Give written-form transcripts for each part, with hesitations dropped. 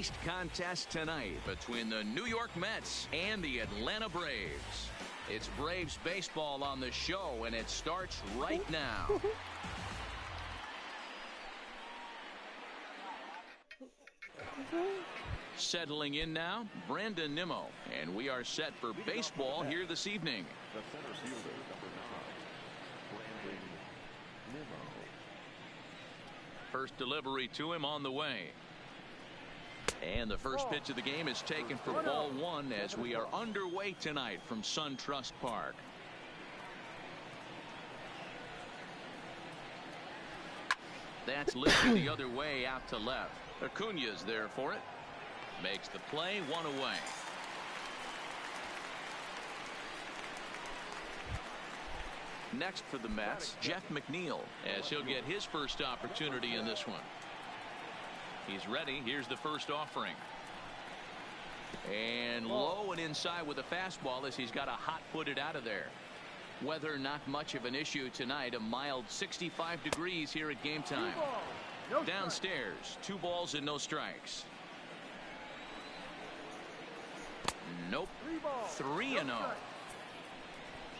feast contest tonight between the New York Mets and the Atlanta Braves. It's Braves baseball on the show, and it starts right now. Settling in now, Brandon Nimmo, and we are set for baseball here this evening. The center fielder, number 9, Brandon Nimmo. First delivery to him on the way. And the first pitch of the game is taken for ball 1 as we are underway tonight from SunTrust Park. That's lifted the other way out to left. Acuña's there for it. Makes the play, 1 away. Next for the Mets, Jeff McNeil, as he'll get his first opportunity in this one. He's ready. Here's the first offering. And low and inside with a fastball as he's got a hot-footed out of there. Weather not much of an issue tonight. A mild 65 degrees here at game time. Downstairs, 2 balls and no strikes. Nope. 3-0.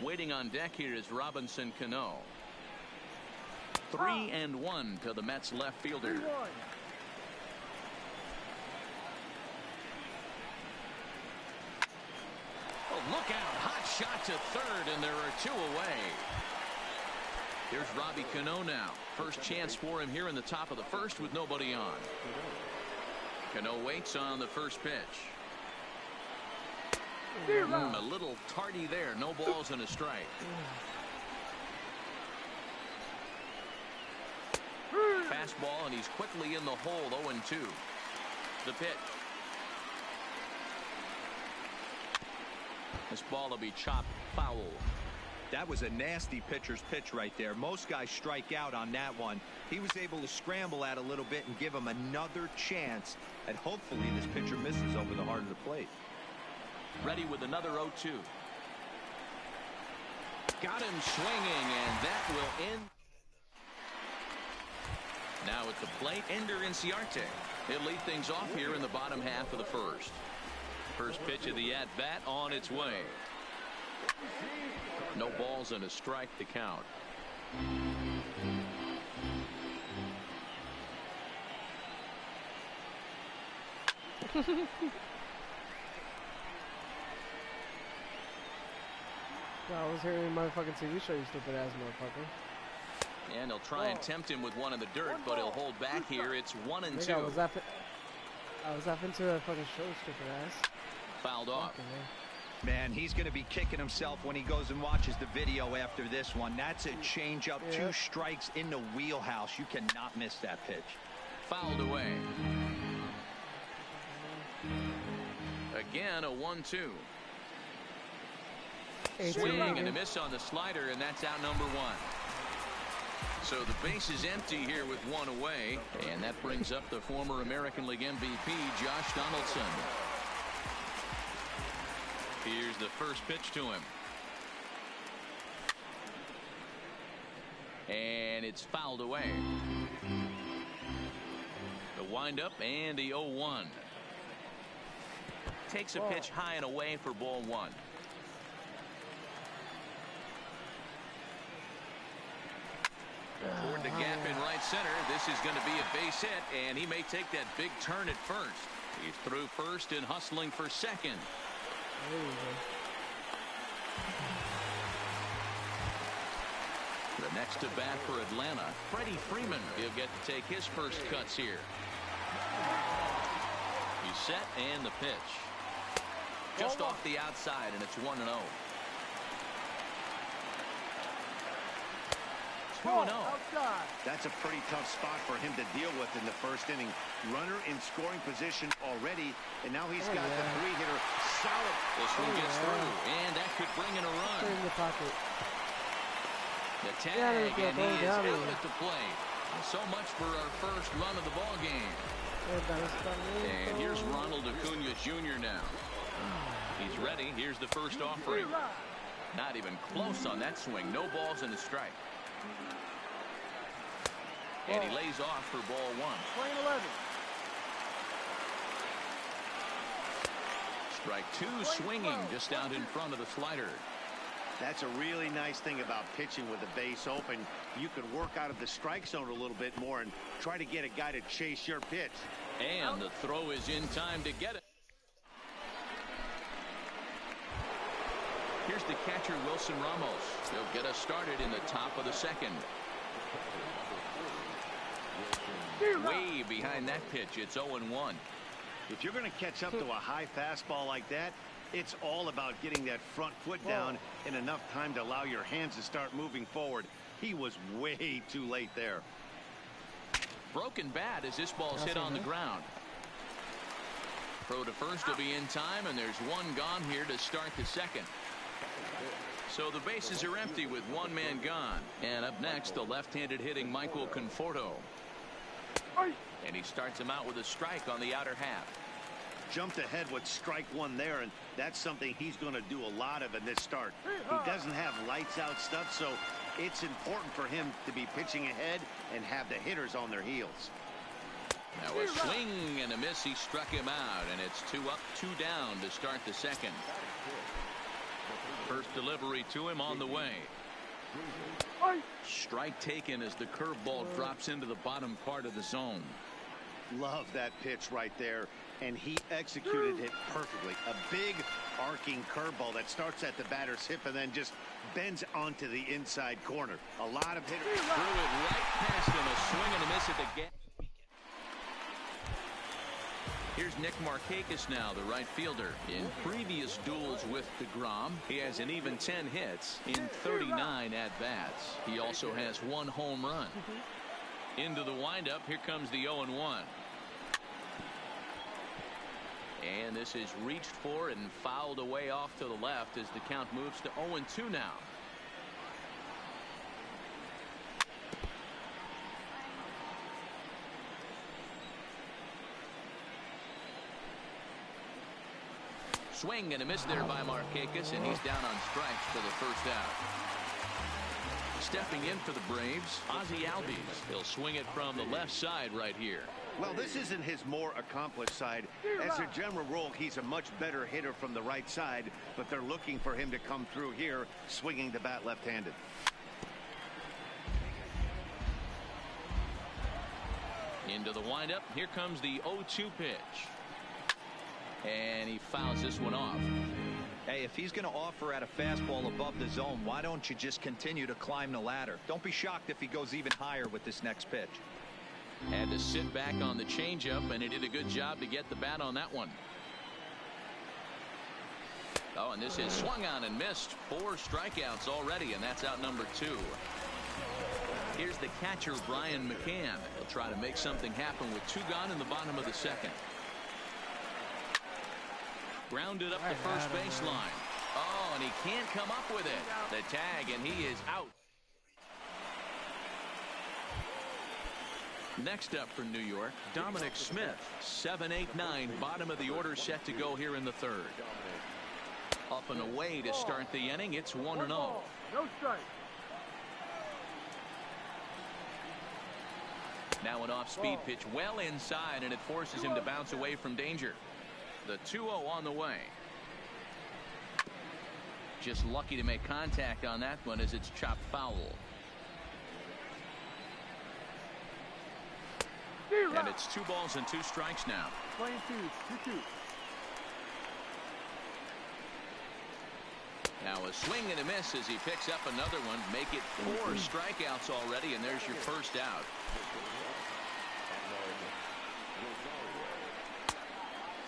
Waiting on deck here is Robinson Cano. 3-1 to the Mets left fielder. Oh, look out. Hot shot to third, and there are 2 away. Here's Robbie Cano now. First chance for him here in the top of the first with nobody on. Cano waits on the first pitch. A little tardy there. No balls and a strike. Fastball, and he's quickly in the hole. 0-2. The pitch. This ball will be chopped foul. That was a nasty pitcher's pitch right there. Most guys strike out on that one. He was able to scramble at a little bit and give him another chance. And hopefully this pitcher misses over the heart of the plate. Ready with another 0-2. Got him swinging, and that will end. Now at the plate, Ender Inciarte. He'll lead things off here in the bottom half of the first. First pitch of the at-bat on its way. No balls and a strike to count. I was hearing my fucking TV show, you stupid ass motherfucker. And they'll try and tempt him with one in the dirt, but he'll hold back here. It's 1-2. I was up into a fucking show, stupid ass. Fouled off. Man, he's going to be kicking himself when he goes and watches the video after this one. That's a changeup, 2 strikes in the wheelhouse. You cannot miss that pitch. Fouled away. Again, a 1-2. Swing and a miss on the slider, and that's out number 1. So the base is empty here with 1 away, and that brings up the former American League MVP, Josh Donaldson. Here's the first pitch to him. And it's fouled away. The windup and the 0-1. Takes a pitch high and away for ball 1. Toward the gap in right center. This is going to be a base hit, and he may take that big turn at first. He's through first and hustling for second. The next to bat for Atlanta, Freddie Freeman. He'll get to take his first cuts here. He's set, and the pitch. Just off the outside, and it's 1-0. 2-0. That's a pretty tough spot for him to deal with in the first inning. Runner in scoring position already, and now he's got the 3-hitter solid. This one gets through, and that could bring in a run. In the pocket. The tag, and he is out at the plate. So much for our first run of the ball game. And here's Ronald Acuña Jr. now. He's ready. Here's the first offering. Not even close on that swing. No balls and a strike. And he lays off for ball 1. Strike two, swinging just out in front of the slider. That's a really nice thing about pitching with the base open. You can work out of the strike zone a little bit more and try to get a guy to chase your pitch. And the throw is in time to get it. Here's the catcher, Wilson Ramos. He'll get us started in the top of the second. Way behind that pitch. It's 0-1. If you're going to catch up to a high fastball like that, it's all about getting that front foot down in enough time to allow your hands to start moving forward. He was way too late there. Broken bat as this ball's hit on the ground. Throw to first will be in time, and there's one gone here to start the second. So the bases are empty with one man gone. And up next, the left-handed hitting Michael Conforto. And he starts him out with a strike on the outer half. Jumped ahead with strike one there, and that's something he's going to do a lot of in this start. He doesn't have lights out stuff, so it's important for him to be pitching ahead and have the hitters on their heels. Now a swing and a miss. He struck him out, and it's 2 up, 2 down to start the second. First delivery to him on the way. Strike taken as the curveball drops into the bottom part of the zone. Love that pitch right there, and he executed it perfectly. A big arcing curveball that starts at the batter's hip and then just bends onto the inside corner. A lot of hitters threw it right past him. A swing and a miss at the gap. Here's Nick Markakis now, the right fielder. In previous duels with DeGrom, he has an even 10 hits in 39 at-bats. He also has 1 home run. Into the windup, here comes the 0-1. And this is reached for and fouled away off to the left as the count moves to 0-2 now. Swing and a miss there by Markakis, and he's down on strikes for the first out. Stepping in for the Braves, Ozzie Albies. He'll swing it from the left side right here. Well, this isn't his more accomplished side. As a general rule, he's a much better hitter from the right side, but they're looking for him to come through here, swinging the bat left-handed. Into the windup. Here comes the 0-2 pitch. And he fouls this one off. Hey, if he's going to offer at a fastball above the zone, why don't you just continue to climb the ladder? Don't be shocked if he goes even higher with this next pitch. Had to sit back on the changeup, and he did a good job to get the bat on that one. Oh, and this is swung on and missed. 4 strikeouts already, and that's out number 2. Here's the catcher, Brian McCann. He'll try to make something happen with 2 gone in the bottom of the second. Grounded up the first baseline. Oh, and he can't come up with it. The tag, and he is out. Next up for New York, Dominic Smith. 7-8-9, bottom of the order set to go here in the third. Up and away to start the inning. It's 1-0. No strike. Now an off-speed pitch well inside, and it forces him to bounce away from danger. The 2-0 on the way. Just lucky to make contact on that one as it's chopped foul. And it's 2 balls and 2 strikes now. 22, 2-2. Now a swing and a miss as he picks up another one. Make it 4 strikeouts already, and there's your first out.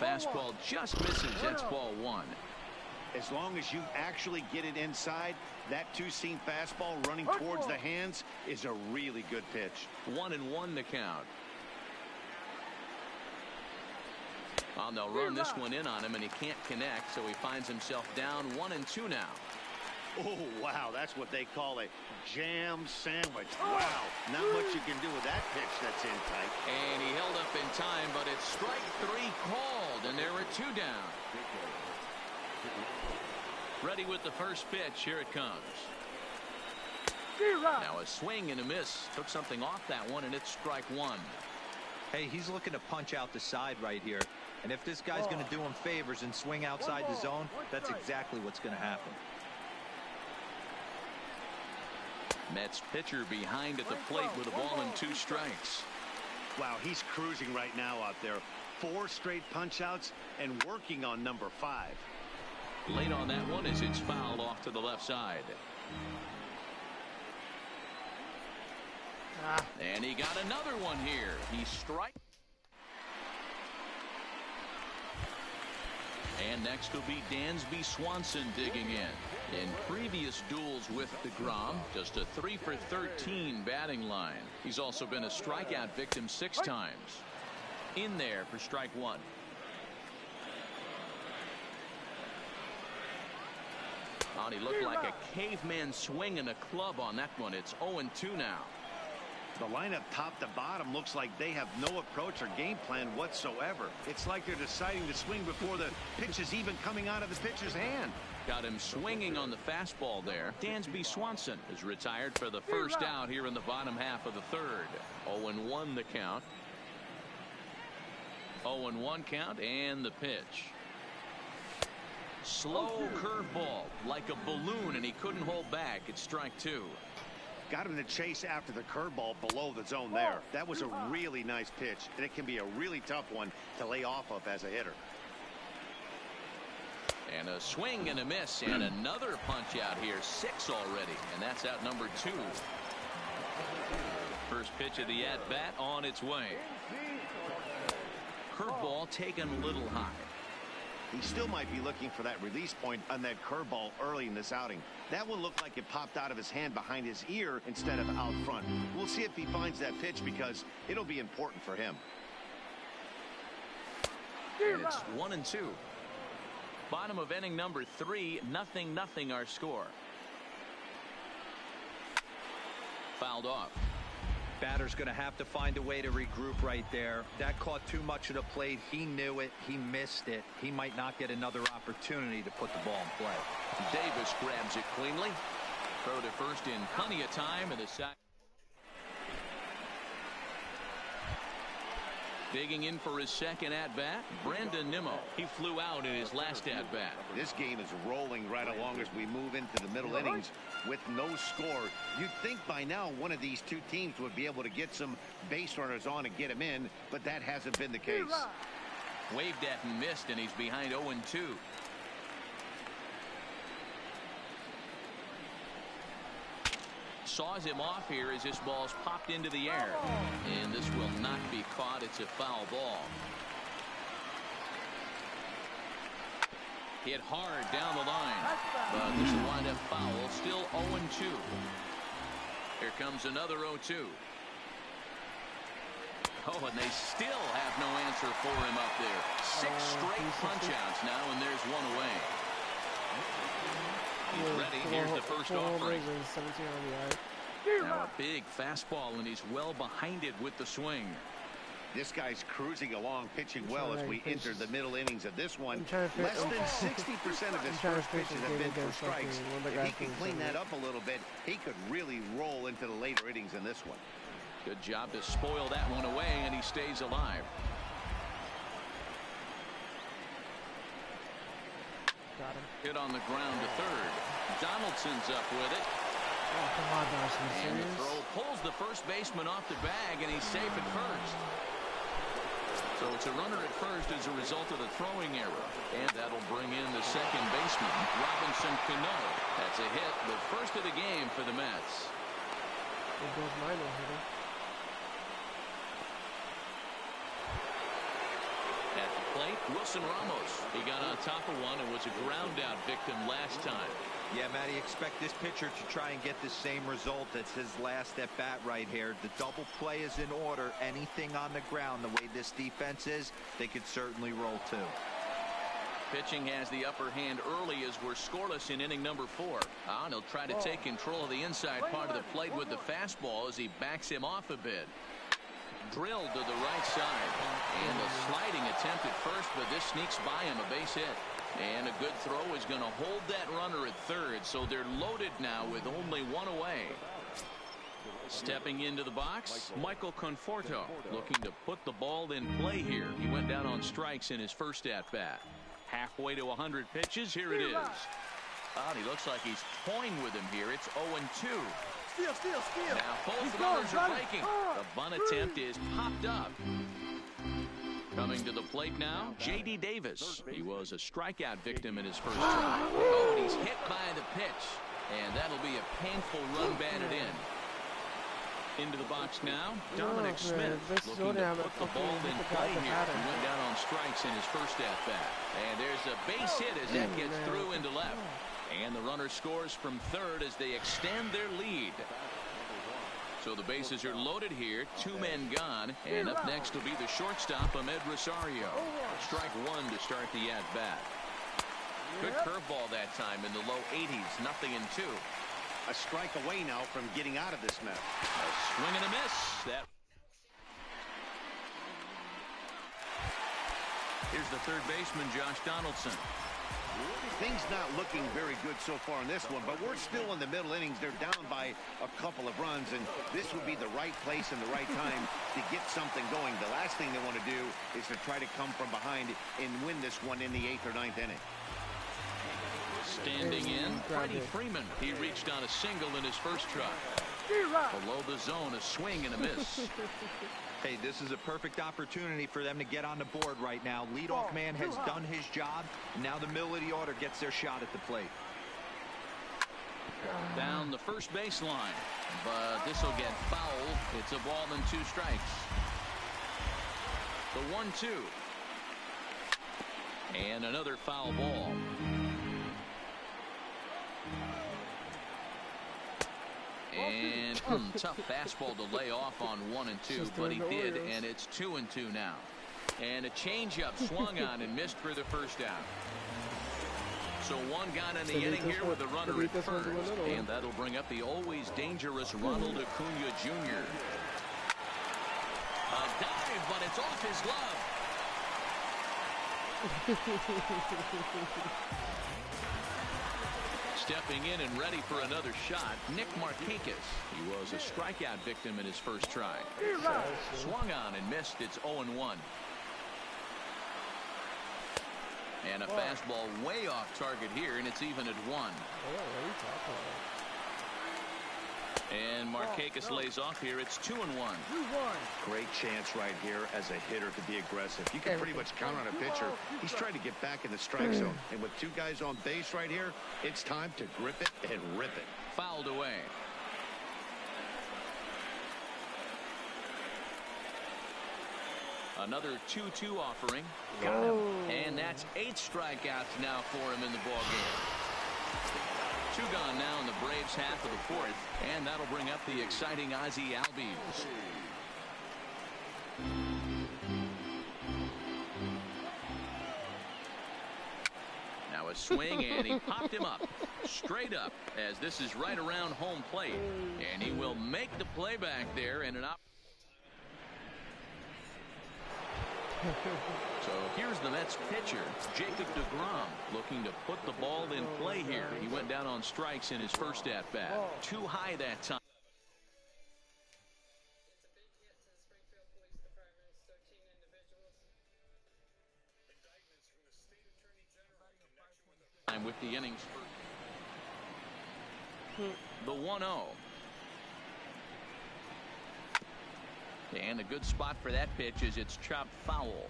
Fastball just misses. That's ball 1. As long as you actually get it inside, that 2-seam fastball running towards the hands is a really good pitch. 1-1 the count. Well, they'll run this one in on him, and he can't connect, so he finds himself down 1-2 now. Oh, wow, that's what they call a jam sandwich. Wow, not much you can do with that pitch that's in tight. And he held up in time, but it's strike 3 called, and there are 2 down. Ready with the first pitch. Here it comes. Now a swing and a miss. Took something off that one, and it's strike 1. Hey, he's looking to punch out the side right here. And if this guy's going to do him favors and swing outside the zone, that's exactly what's going to happen. Mets pitcher behind at the plate with a ball and 2 strikes. Wow, he's cruising right now out there. 4 straight punch-outs and working on number 5. Late on that one as it's fouled off to the left side. And he got another one here. He strikes. And next will be Dansby Swanson digging in previous duels with DeGrom, just a 3 for 13 batting line. He's also been a strikeout victim 6 times. In there for strike 1. Oh, he looked like a caveman swinging a club on that one. It's 0-2 now. The lineup top to bottom looks like they have no approach or game plan whatsoever. It's like they're deciding to swing before the pitch is even coming out of the pitcher's hand. Got him swinging on the fastball there. Dansby Swanson is retired for the first out here in the bottom half of the 3rd. 0-1 the count. 0-1 count and the pitch. Slow curveball like a balloon, and he couldn't hold back. It's strike 2. Got him to chase after the curveball below the zone there. That was a really nice pitch, and it can be a really tough one to lay off of as a hitter. And a swing and a miss, and another punch out here. 6 already, and that's out number 2. First pitch of the at-bat on its way. Curveball taken a little high. He still might be looking for that release point on that curveball early in this outing. That one looked like it popped out of his hand behind his ear instead of out front. We'll see if he finds that pitch because it'll be important for him. It's 1-2. Bottom of inning number 3, 0-0 our score. Fouled off. Batter's going to have to find a way to regroup right there. That caught too much of the plate. He knew it. He missed it. He might not get another opportunity to put the ball in play. Davis grabs it cleanly. Throw to first in plenty of time, and the sack. Digging in for his second at-bat, Brandon Nimmo. He flew out in his last at-bat. This game is rolling right along as we move into the middle innings with no score. You'd think by now one of these 2 teams would be able to get some base runners on and get him in, but that hasn't been the case. Waved at and missed, and he's behind 0-2. Saws him off here as this ball's popped into the air. And this will not be caught. It's a foul ball. Hit hard down the line. But this will wind up foul. Still 0-2. Here comes another 0-2. Oh, and they still have no answer for him up there. 6 straight punch-outs now, and there's one away. He's ready. Here's the first offering. Now a big fastball, and he's well behind it with the swing. This guy's cruising along, pitching well as we enter the middle innings of this one. Less than 60% of his first pitches have been for strikes. If he can clean that up a little bit, he could really roll into the later innings in this one. Good job to spoil that one away, and he stays alive. Got him. Hit on the ground to third. Donaldson's up with it. Oh, come on, Dawson. And the throw pulls the first baseman off the bag, and he's safe at first. So it's a runner at first as a result of the throwing error. And that'll bring in the second baseman, Robinson Cano. That's a hit, the first of the game for the Mets. There goes my no-hitter. At the plate, Wilson Ramos. He got on top of one and was a ground out victim last time. Yeah, Matty, expect this pitcher to try and get the same result as his last at bat right here. The double play is in order. Anything on the ground, the way this defense is, they could certainly roll too. Pitching has the upper hand early as we're scoreless in inning number 4. And he'll try to take control of the inside part of the plate with the fastball as he backs him off a bit. Drilled to the right side. And a sliding attempt at first, but this sneaks by him, a base hit. And a good throw is going to hold that runner at third, so they're loaded now with only one away. Stepping into the box, Michael Conforto looking to put the ball in play here. He went down on strikes in his first at-bat. Halfway to 100 pitches. Here it is. Oh, he looks like he's toying with him here. It's 0-2. Steal. Now both runners are breaking. The bunt attempt is popped up. Coming to the plate now, J.D. Davis. He was a strikeout victim in his first try. Oh, and he's hit by the pitch. And that'll be a painful run batted in. Into the box now, Dominic Smith looking to put the ball in play here. He went down on strikes in his first at-bat. And there's a base hit as that gets through into left. And the runner scores from third as they extend their lead. So the bases are loaded here, 2 men gone. And up next will be the shortstop, Ahmed Rosario. Strike one to start the at-bat. Good curveball that time in the low 80s, 0-2. A strike away now from getting out of this mess. A swing and a miss. Here's the third baseman, Josh Donaldson. Things not looking very good so far in this one, but we're still in the middle innings. They're down by a couple of runs, and this would be the right place and the right time to get something going. The last thing they want to do is to try to come from behind and win this one in the 8th or 9th inning. Standing in, Freddie Freeman. He reached on a single in his first try. Below the zone, a swing and a miss. Hey, this is a perfect opportunity for them to get on the board right now. Leadoff man has done his job. Now the middle of the order gets their shot at the plate. Down the first baseline, but this will get foul. It's a ball and 2 strikes. The 1-2. And another foul ball. And tough fastball to lay off on 1 and 2, but he did, and it's 2 and 2 now. And a changeup swung on and missed for the first out. So 1 gone in the inning here with the runner at first, and that'll bring up the always dangerous Ronald Acuna Jr. A dive, but it's off his glove. Stepping in and ready for another shot, Nick Markakis. He was a strikeout victim in his first try. Swung on and missed. It's 0-1. And a fastball way off target here, and it's even at 1. And Markakis lays off here. It's 2-1. Great chance right here as a hitter to be aggressive. You can pretty much count on a pitcher. He's trying to get back in the strike zone. And with 2 guys on base right here, it's time to grip it and rip it. Fouled away. Another 2-2 offering. Got him. And that's 8 strikeouts now for him in the ballgame. 2 gone now in the Braves' half of the 4th, and that'll bring up the exciting Ozzie Albies. Now a swing, and he popped him up, straight up, as this is right around home plate, and he will make the play back there, and an So here's the Mets pitcher, Jacob deGrom, looking to put the ball in play here. He went down on strikes in his first at-bat. Too high that time. With the innings. The 1-0. And a good spot for that pitch is it's chopped foul.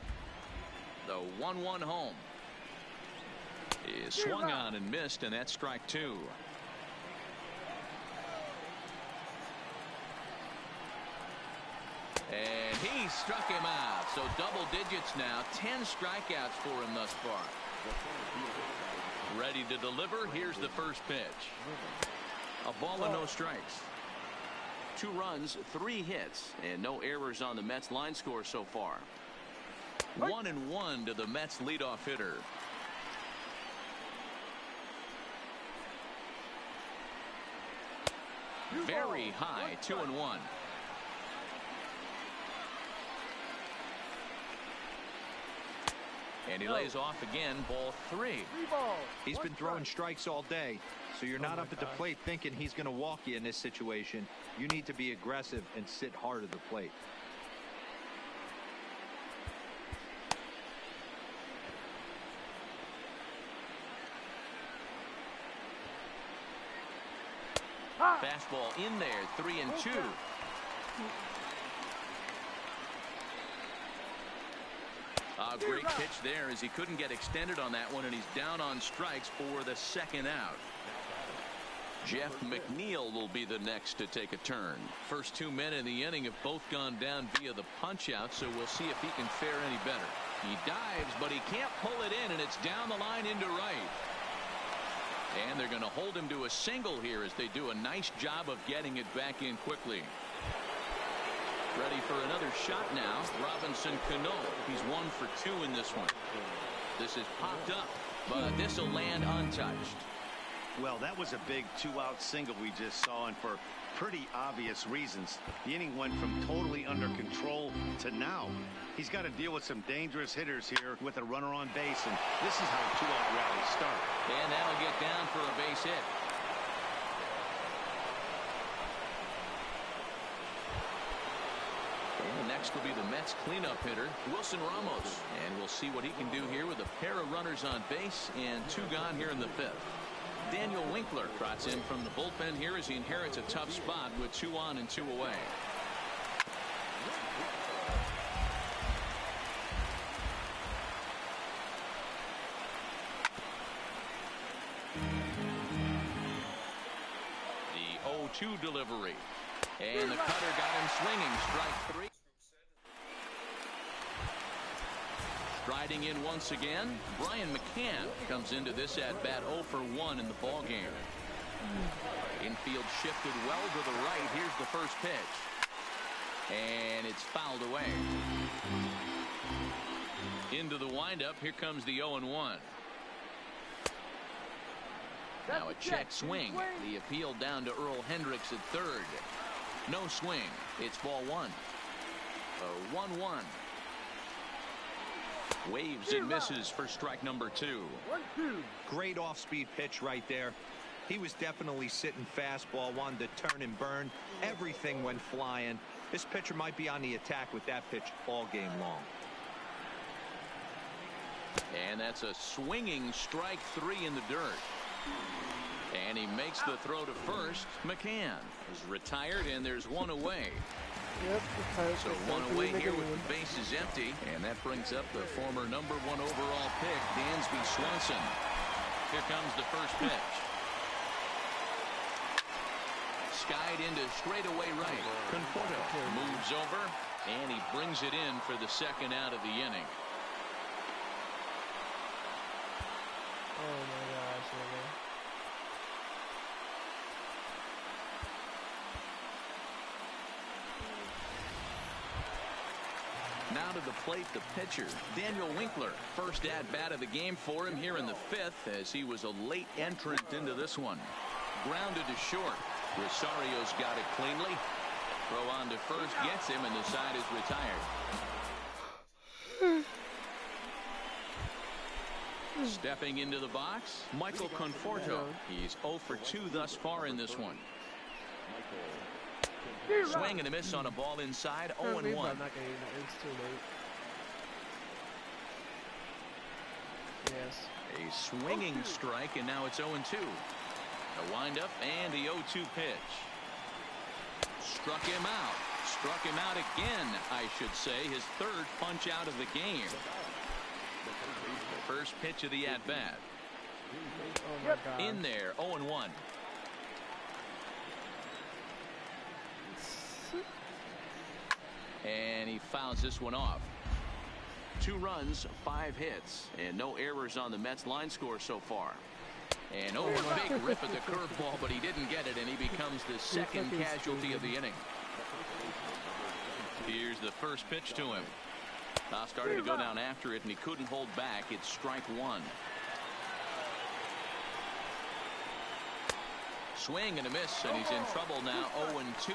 The 1-1 home is swung on and missed, and that's strike 2. And he struck him out. So double digits now. 10 strikeouts for him thus far. Ready to deliver. Here's the first pitch. A ball and no strikes. 2 runs, 3 hits, and no errors on the Mets line score so far. 1-1 to the Mets leadoff hitter. Very high, 2-1. And he lays off again, ball 3. He's been throwing strikes all day, so you're not up at the plate thinking he's going to walk you in this situation. You need to be aggressive and sit hard at the plate. Fastball in there, 3-2. A great pitch there as he couldn't get extended on that one, and he's down on strikes for the second out. Jeff McNeil will be the next to take a turn. First 2 men in the inning have both gone down via the punch out, so we'll see if he can fare any better. He dives, but he can't pull it in, and it's down the line into right. And they're going to hold him to a single here as they do a nice job of getting it back in quickly. Ready for another shot now. Robinson Cano. He's 1 for 2 in this one. This is popped up, but this will land untouched. Well, that was a big 2-out single we just saw, and for pretty obvious reasons. The inning went from totally under control to now. He's got to deal with some dangerous hitters here with a runner on base, and this is how 2-out rallies start. And that'll get down for a base hit. And next will be the Mets cleanup hitter, Wilson Ramos. And we'll see what he can do here with a pair of runners on base and 2 gone here in the 5th. Daniel Winkler trots in from the bullpen here as he inherits a tough spot with 2 on and 2 away. The 0-2 delivery. And the cutter got him swinging. Strike 3. Striding in once again, Brian McCann comes into this at bat 0 for 1 in the ball game. Infield shifted well to the right. Here's the first pitch. And it's fouled away. Into the windup. Here comes the 0-1. Now a check swing. The appeal down to Earl Hendricks at third. No swing. It's ball 1. A 1-1. Waves and misses for strike number 2. Great off-speed pitch right there. He was definitely sitting fastball, wanted to turn and burn. Everything went flying. This pitcher might be on the attack with that pitch all game long. And that's a swinging strike 3 in the dirt. And he makes the throw to first. McCann is retired, and there's 1 away. Yep, so 1 away here with the bases empty, and that brings up the former #1 overall pick, Dansby Swanson. Here comes the first pitch. Skied into straightaway right. Conforto moves over, and he brings it in for the second out of the inning. Oh my gosh, man. Now to the plate, the pitcher, Daniel Winkler. First at-bat of the game for him here in the 5th, as he was a late entrant into this one. Grounded to short. Rosario's got it cleanly. Throw on to first, gets him, and the side is retired. Stepping into the box, Michael Conforto. He's 0 for 2 thus far in this one. Swing and a miss on a ball inside, 0-1. It's too late. Yes. A swinging strike, and now it's 0-2. A windup and the 0-2 pitch. Struck him out. Struck him out again, I should say. His 3rd punch out of the game. The first pitch of the at-bat. Oh my God. In there, 0-1. And he fouls this one off. 2 runs, 5 hits, and no errors on the Mets line score so far. And over big rip at the curveball, but he didn't get it, and he becomes the second casualty of the inning. Here's the first pitch to him. Now starting to go down after it, and he couldn't hold back. It's strike 1. Swing and a miss, and he's in trouble now, 0-2.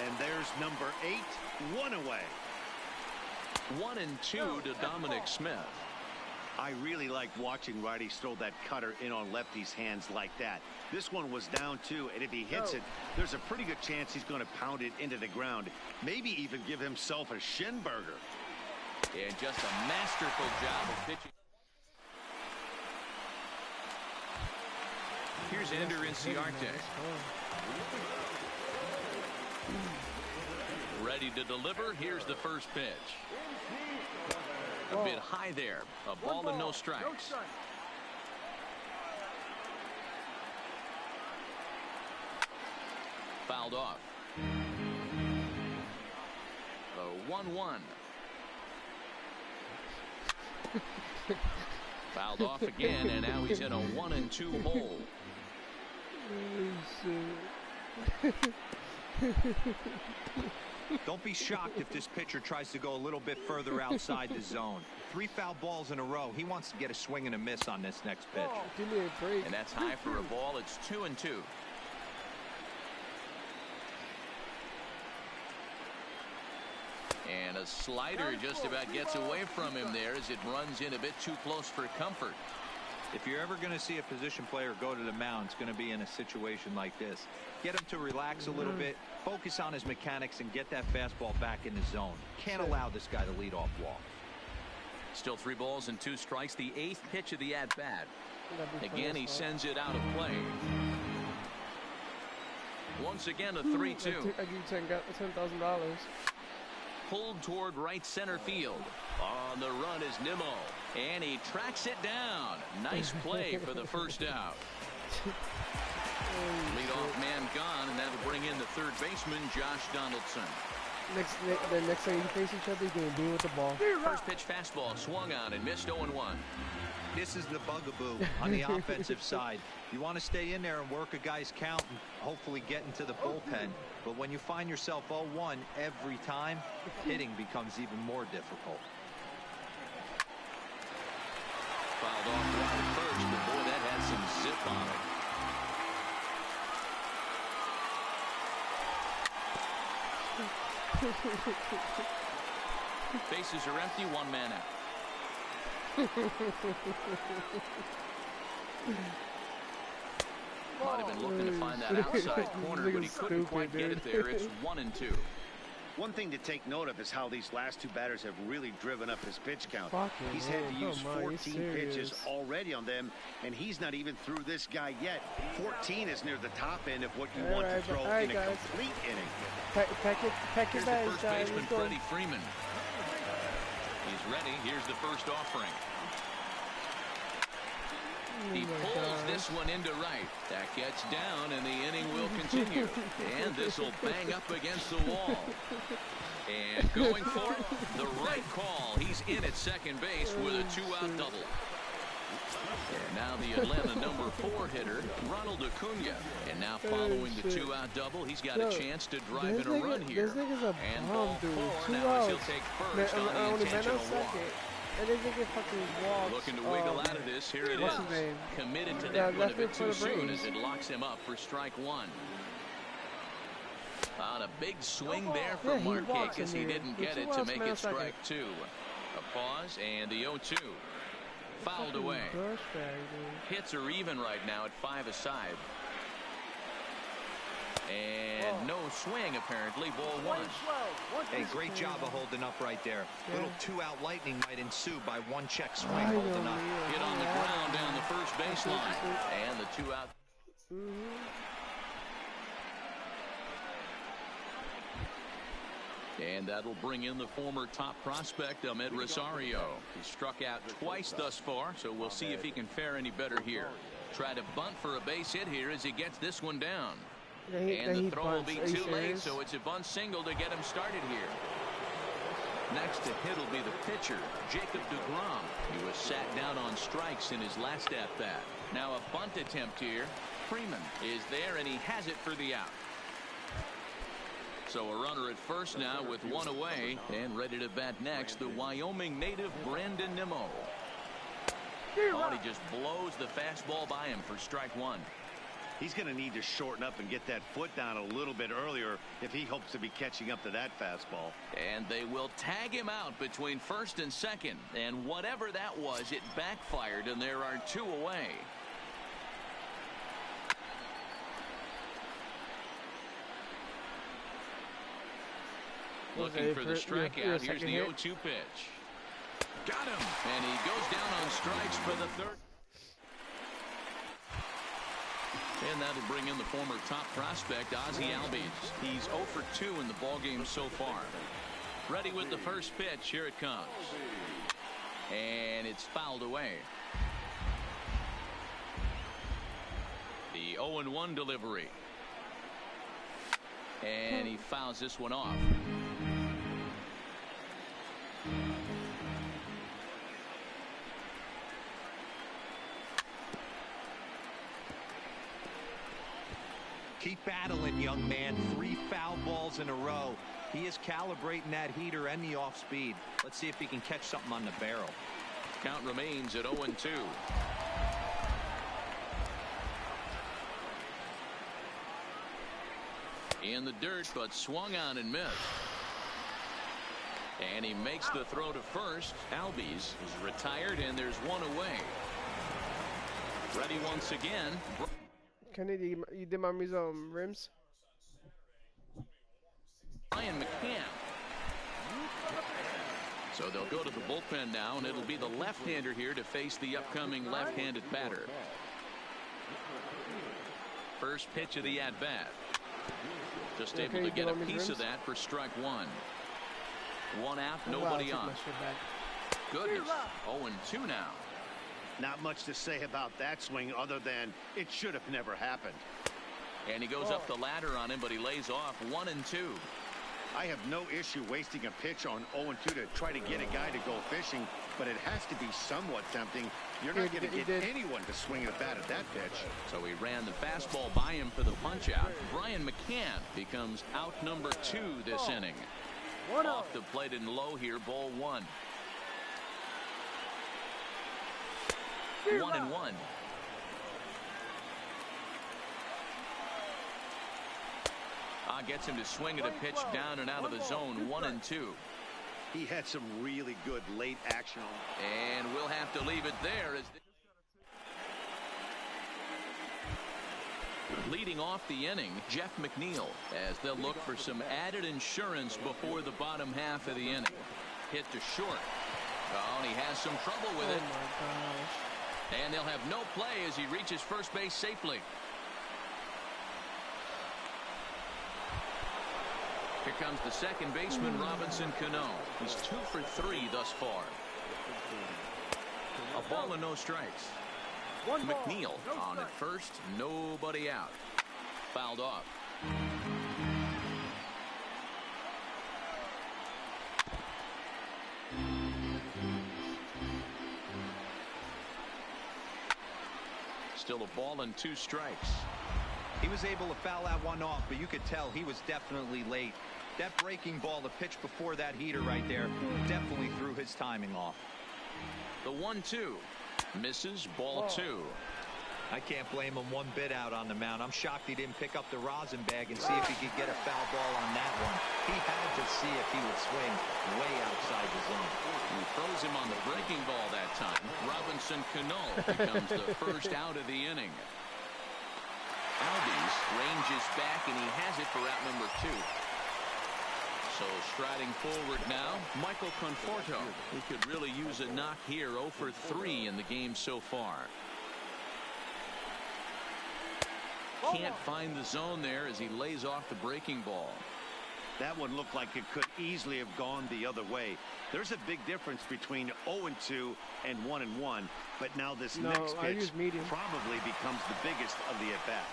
And there's number 8, 1 away. 1-2 to Dominic Smith. I really like watching righties throw that cutter in on lefty's hands like that. This one was down too, and if he hits it, there's a pretty good chance he's going to pound it into the ground. Maybe even give himself a shin burger. And just a masterful job of pitching. Here's Ender Inciarte. Ready to deliver. Here's the first pitch. A bit high there. A ball and no strikes. Fouled off. A 1-1. Fouled off again, and now he's in a 1-2 hole. Don't be shocked if this pitcher tries to go a little bit further outside the zone. 3 foul balls in a row. He wants to get a swing and a miss on this next pitch. Give me a break. And that's high for a ball. It's 2-2. And a slider just about gets away from him there as it runs in a bit too close for comfort. If you're ever going to see a position player go to the mound, it's going to be in a situation like this. Get him to relax a little bit, focus on his mechanics, and get that fastball back in the zone. Can't allow this guy to lead off walk. Still 3 balls and 2 strikes. The 8th pitch of the at-bat. Again, he sends it out of play. Once again, a 3-2. I give you $10,000. Pulled toward right center field. On the run is Nimmo, and he tracks it down. Nice play for the first out. Leadoff man gone, and that'll bring in the third baseman, Josh Donaldson. The next time you face each other, you're going to deal with the ball. First pitch fastball swung on and missed 0-1. This is the bugaboo on the offensive side. You want to stay in there and work a guy's count and hopefully get into the bullpen. But when you find yourself 0-1 every time, hitting becomes even more difficult. Fouled off right at first, but boy, that had some zip on it. Bases are empty, 1 man out. Might have been looking to find that outside corner, but he couldn't quite get it there. It's 1-2. One thing to take note of is how these last 2 batters have really driven up his pitch count. He's had to use 14 pitches already on them, and he's not even through this guy yet. 14 is near the top end of what you want to throw in a complete inning. Pack your bags, first baseman, Freddie Freeman. He's ready. Here's the first offering. He pulls this one into right. That gets down, and the inning will continue. And this will bang up against the wall. And going for it, the right call. He's in at second base with a 2-out double. And now the Atlanta number 4 hitter, Ronald Acuna. And now following the 2-out double, he's got a chance to drive in a run here. This nigga's a and bomb, dude. 2 outs. He'll take first on the intentional walk. And they think it fucking walks. Looking to wiggle out of this. Here it is. Committed to that one a bit too soon as it locks him up for strike 1. On a big swing there for Marquez. He didn't get it to make it strike 2. A pause and the 0-2. Fouled away. Hits are even right now at 5 aside. And no swing, apparently. Ball 1. Hey, great job of holding up right there. Little 2-out lightning might ensue by 1 check swing holding up. Hit on the ground down the first baseline. And the 2-out. And that'll bring in the former top prospect, Ahmed Rosario. He struck out twice thus far, so we'll see if he can fare any better here. Try to bunt for a base hit here as he gets this one down. And the throw will be too late, so it's a bunt single to get him started here. Next to hit will be the pitcher, Jacob deGrom. He was sat down on strikes in his last at-bat. Now a bunt attempt here. Freeman is there, and he has it for the out. So a runner at first now with 1 away, and ready to bat next, the Wyoming native Brandon Nimmo. Oh, he just blows the fastball by him for strike 1. He's going to need to shorten up and get that foot down a little bit earlier if he hopes to be catching up to that fastball. And they will tag him out between first and second. And whatever that was, it backfired, and there are 2 away. Looking for the strikeout. Here's the 0-2 pitch. Got him. And he goes down on strikes for the 3rd. And that'll bring in the former top prospect, Ozzie Albies. He's 0 for 2 in the ballgame so far. Ready with the first pitch. Here it comes. And it's fouled away. The 0-1 delivery. And he fouls this one off. Keep battling, young man. 3 foul balls in a row. He is calibrating that heater and the off speed. Let's see if he can catch something on the barrel. Count remains at 0-2. In the dirt, but swung on and missed. And he makes the throw to first. Albies is retired, and there's 1 away. Ready once again. Kennedy, you did my rims? Brian McCann. So they'll go to the bullpen now, and it'll be the left-hander here to face the upcoming left-handed batter. First pitch of the at-bat. Just able to get a piece of that for strike 1. 1 out, nobody on. Goodness, 0-2 now. Not much to say about that swing other than it should have never happened. And he goes up the ladder on him, but he lays off 1-2. I have no issue wasting a pitch on 0-2 to try to get a guy to go fishing, but it has to be somewhat tempting. You're not going to get anyone to swing a bat at that pitch. So he ran the fastball by him for the punch out. Brian McCann becomes out number 2 this inning. Off the plate and low here, ball 1. 1-1. Gets him to swing at a pitch down and out of the zone. 1-2. He had some really good late action. And we'll have to leave it there. Leading off the inning, Jeff McNeil, as they'll look for some added insurance before the bottom half of the inning. Hit to short. Oh, and he has some trouble with it. And they'll have no play as he reaches first base safely. Here comes the second baseman, Robinson Cano. He's 2 for 3 thus far. A ball and no strikes. McNeil on at first, nobody out. Fouled off. Still a ball and 2 strikes. He was able to foul that one off, but you could tell he was definitely late. That breaking ball, the pitch before that heater right there, definitely threw his timing off. The 1-2 misses, ball 2. I can't blame him one bit out on the mound. I'm shocked he didn't pick up the rosin bag and see if he could get a foul ball on that one. He had to see if he would swing way outside the zone. He throws him on the breaking ball that time. Robinson Cano becomes the first out of the inning. Albies ranges back, and he has it for out number 2. So striding forward now, Michael Conforto, who could really use a knock here. 0 for 3 in the game so far. Can't find the zone there as he lays off the breaking ball. That one looked like it could easily have gone the other way. There's a big difference between 0-2 and 1-1, but now this next pitch probably becomes the biggest of the at-bat.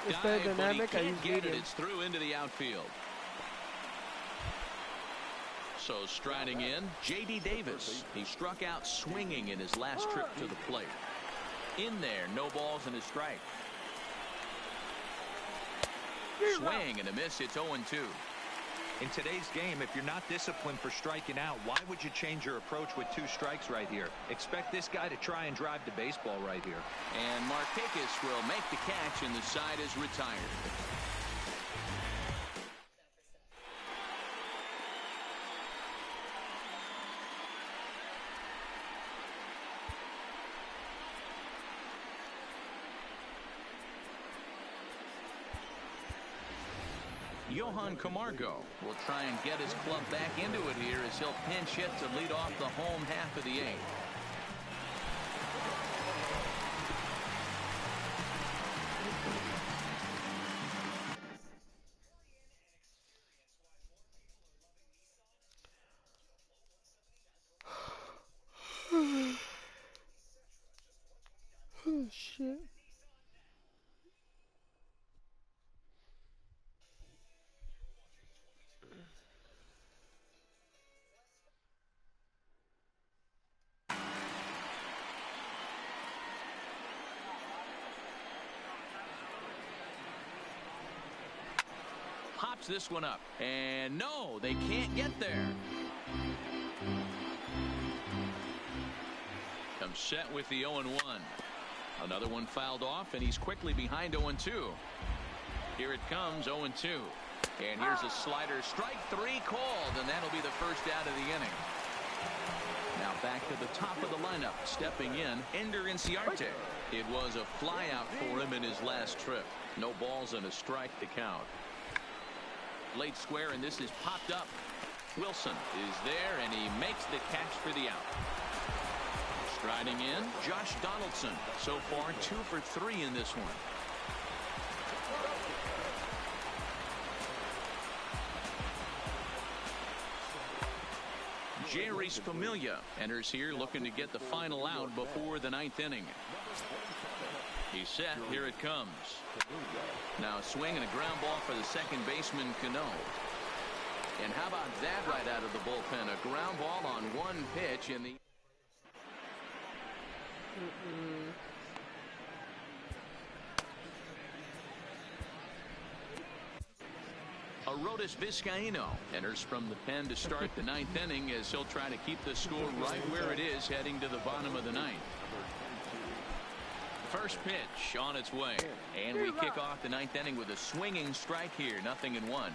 It's the dynamic. I use medium. It's through into the outfield. So striding in, J.D. Davis. He struck out swinging in his last trip to the plate. In there, no balls and a strike. Swing and a miss. It's 0-2. In today's game, if you're not disciplined for striking out, why would you change your approach with 2 strikes right here? Expect this guy to try and drive the baseball right here. And Markakis will make the catch, and the side is retired. Johan Camargo will try and get his club back into it here as he'll pinch hit to lead off the home half of the 8th. Oh, shit. Pops this one up, and no, they can't get there. Comes set with the 0-1. Another one fouled off, and he's quickly behind 0-2. Here it comes, 0-2. And here's a slider, strike 3 called, and that'll be the first out of the inning. Now back to the top of the lineup, stepping in, Ender Inciarte. It was a flyout for him in his last trip. No balls and a strike to count. Late square, and this is popped up. Wilson is there, and he makes the catch for the out. Striding in, Josh Donaldson. So far, 2 for 3 in this one. Jerry Familia enters here looking to get the final out before the 9th inning. He's set. Here it comes. Now a swing and a ground ball for the second baseman, Cano. And how about that right out of the bullpen? A ground ball on one pitch in the... Arodys Vizcaíno enters from the pen to start the 9th inning as he'll try to keep the score right where it is heading to the bottom of the 9th. First pitch on its way, and we kick off the 9th inning with a swinging strike here, 0-1.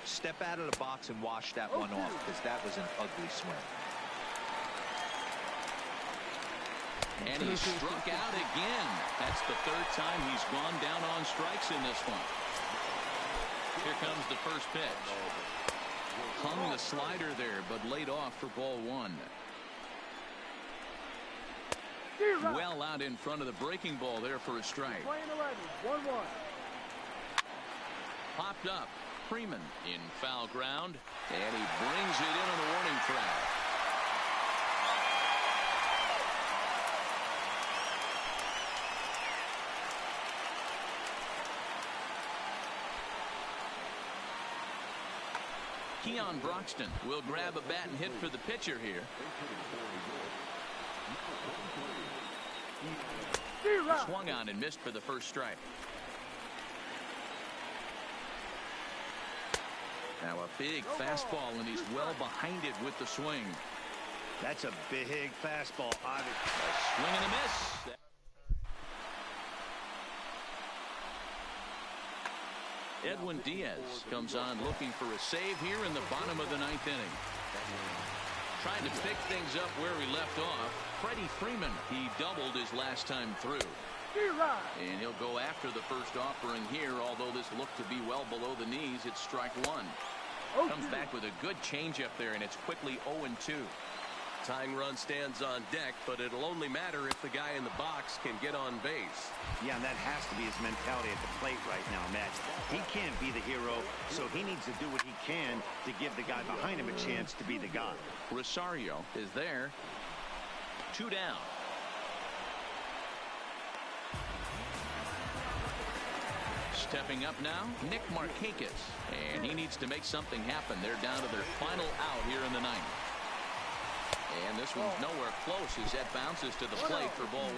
Step out of the box and wash that one off, because that was an ugly swing. And he struck out again. That's the 3rd time he's gone down on strikes in this one. Here comes the first pitch. Hung the slider there, but laid off for ball 1. Well out in front of the breaking ball there for a strike. 1-1. Popped up. Freeman in foul ground, and he brings it in on the warning track. Keon Broxton will grab a bat and hit for the pitcher here. Swung on and missed for the first strike. Now a big fastball, and he's well behind it with the swing. That's a big fastball. A swing and a miss. Edwin Diaz comes on looking for a save here in the bottom of the 9th inning. Trying to pick things up where he left off. Freddie Freeman, he doubled his last time through. And he'll go after the first offering here, although this looked to be well below the knees. It's strike 1. Comes back with a good changeup there, and it's quickly 0-2. Tying run stands on deck, but it'll only matter if the guy in the box can get on base. Yeah, and that has to be his mentality at the plate right now, Matt. He can't be the hero, so he needs to do what he can to give the guy behind him a chance to be the guy. Rosario is there. 2 down. Stepping up now, Nick Markakis. And he needs to make something happen. They're down to their final out here in the 9th. And this one's nowhere close as that bounces to the plate for ball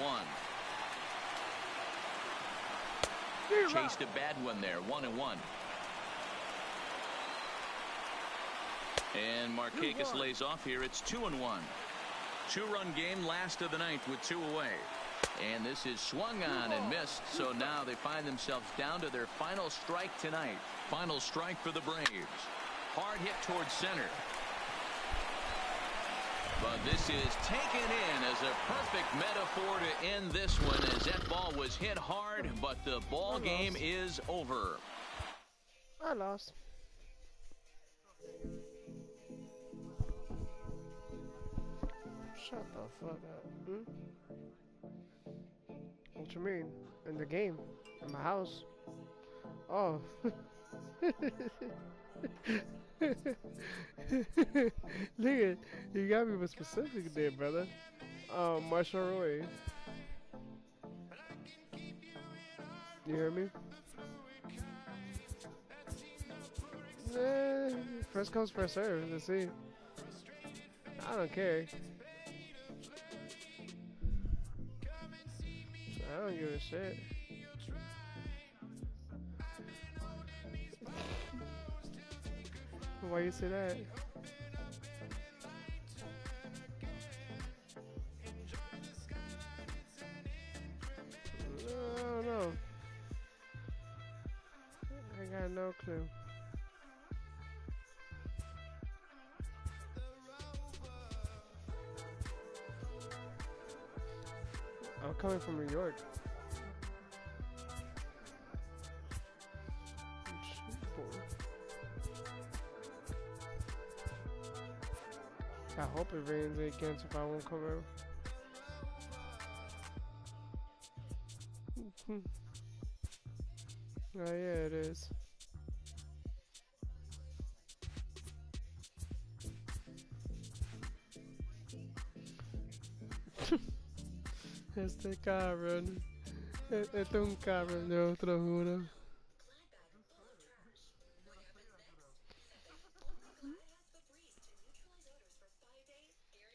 1. Chased a bad one there, 1-1. And Markakis lays off here. It's 2-1. Two-run game, last of the ninth with 2 away. And this is swung on and missed. So now they find themselves down to their final strike tonight. Final strike for the Braves. Hard hit towards center. But this is taken in as a perfect metaphor to end this one, as that ball was hit hard, but the ball game is over. I lost. Shut the fuck up. What you mean? In the game? In my house? Oh. Nigga, you got me with specific there, brother. Marshall Roy. You hear me? First comes, first serve. Let's see. I don't care. I don't give a shit. Why you say that? I don't know. I got no clue. I'm coming from New York. I hope it rains again if I won't come out. Oh yeah, it is. Este cabrón. Este es un cabrón, yo te lo juro.